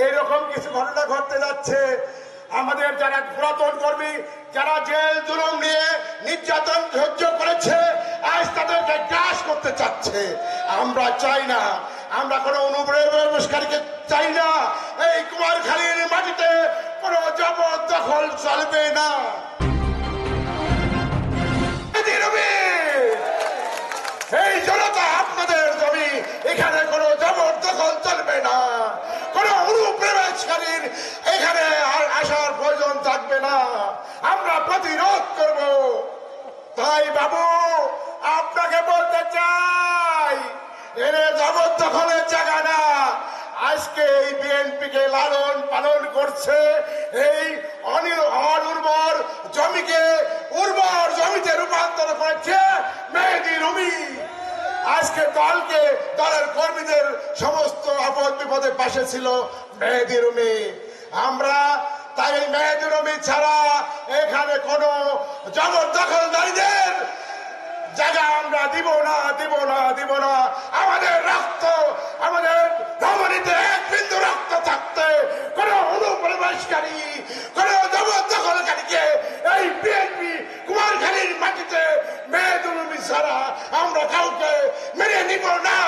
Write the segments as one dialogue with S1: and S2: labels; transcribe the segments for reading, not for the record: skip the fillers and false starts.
S1: এইরকম কিছু ঘটনা ঘটতে যাচ্ছে। আমাদের যারা পুরাতন কর্মী, যারা জেল জুলুম নিয়ে নির্যাতন সহ্য করেছে, আজ তাদেরকে গ্রাস করতে চাচ্ছে। আমরা চাই না, আমরা কোনো অনুপ্রবেশকারীকে চাই না। এই কুমারখালীর মাটিতে কোনো জবরদখল চলবে না। এই জনতা আপনাদের জমি, এখানে কোনো জবরদখল চলবে না, কোনো অনুপ্রবেশকারীর এখানে আর আসার প্রয়োজন থাকবে না। আমরা প্রতিরোধ করব। তাই বাবু আপনাকে বলতে চাই, এর জবরদখলের জায়গা না। আজকে এই বিএনপিকে লালন পালন করছে, এই অনুর্বর জমিকে উর্বর জমিতে রূপান্তর করেছে মেহেদী রুমি। আজকে দলের কর্মীদের সমস্ত আপদ বিপদে পাশে ছিল মেহেদী রুমি। আমরা তাই মেহেদী রুমি ছাড়া এখানে কোনো জবরদখলদারীদের জায়গা আমরা দিব না, দিব না, দিব না। আমাদের রক্ত, আমাদের ধমনীতে এক বিন্দু রক্ত থাকতে কোন অনুপ্রবেশকারী, কোন জবরদখলকারীকে এই বিএনপি কুমারখালীর মাটিতে মেহেদী রুমি ছাড়া আমরা কাউকে মেনে নিব না,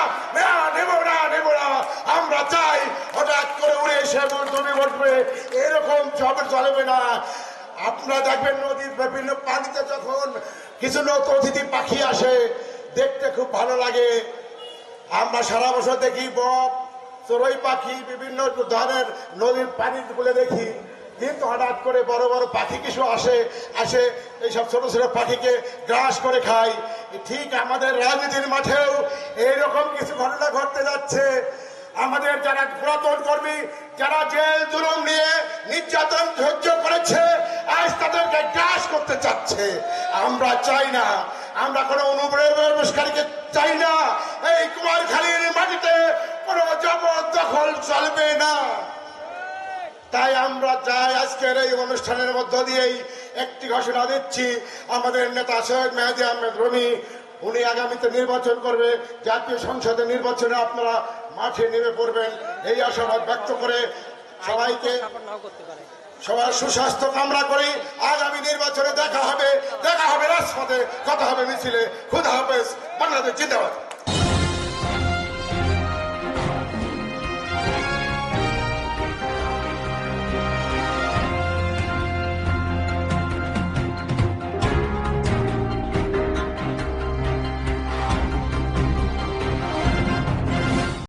S1: নেব না, নেব না। আমরা চাই হঠাৎ করে উড়ে এসে জমি বসবে, এরকম চলবে না। আপনারা দেখবেন নদীর বিভিন্ন পানিতে যখন কিছু নতুন অতিথি পাখি আসে, দেখতে খুব ভালো লাগে। আমরা সারা বছর দেখি বক, চড়ুই পাখি, বিভিন্ন ধরনের নদীর পানিগুলো দেখি, কিন্তু হঠাৎ করে বড় বড় পাখি কিছু আসে এইসব ছোট ছোট পাখিকে গ্রাস করে খায়। ঠিক আমাদের রাজনীতির মাঠেও এইরকম কিছু ঘটনা ঘটতে যাচ্ছে। আমাদের যারা পুরাতন কর্মী, যারা জেল জুলুম নিয়ে নির্যাতন সহ্য করেছে, আজ তাদেরকে গ্রাস করতে চাচ্ছে। আমরা চাই না, আমরা কোনো অনুপ্রবেশকারীকে চাই না। এই কুমারখালীর মাটিতে কোনো জবরদখল চলবে না। তাই আমরা চাই আজকের এই অনুষ্ঠানের মধ্য দিয়েই একটি ঘোষণা দিচ্ছি, আমাদের নেতা সৈয়দ মেহেদী আহমেদ রুমি, উনি আগামীতে নির্বাচন করবে। জাতীয় সংসদের নির্বাচনে আপনারা মাঠে নেমে পড়বেন, এই আশাবাদ ব্যক্ত করে সবাইকে সবার সুস্বাস্থ্য কামনা করি। আগামী নির্বাচনে দেখা হবে রাজপথে, কথা হবে মিছিলে। খুদা হাফেজ। বাংলাদেশ জিন্দাবাদ।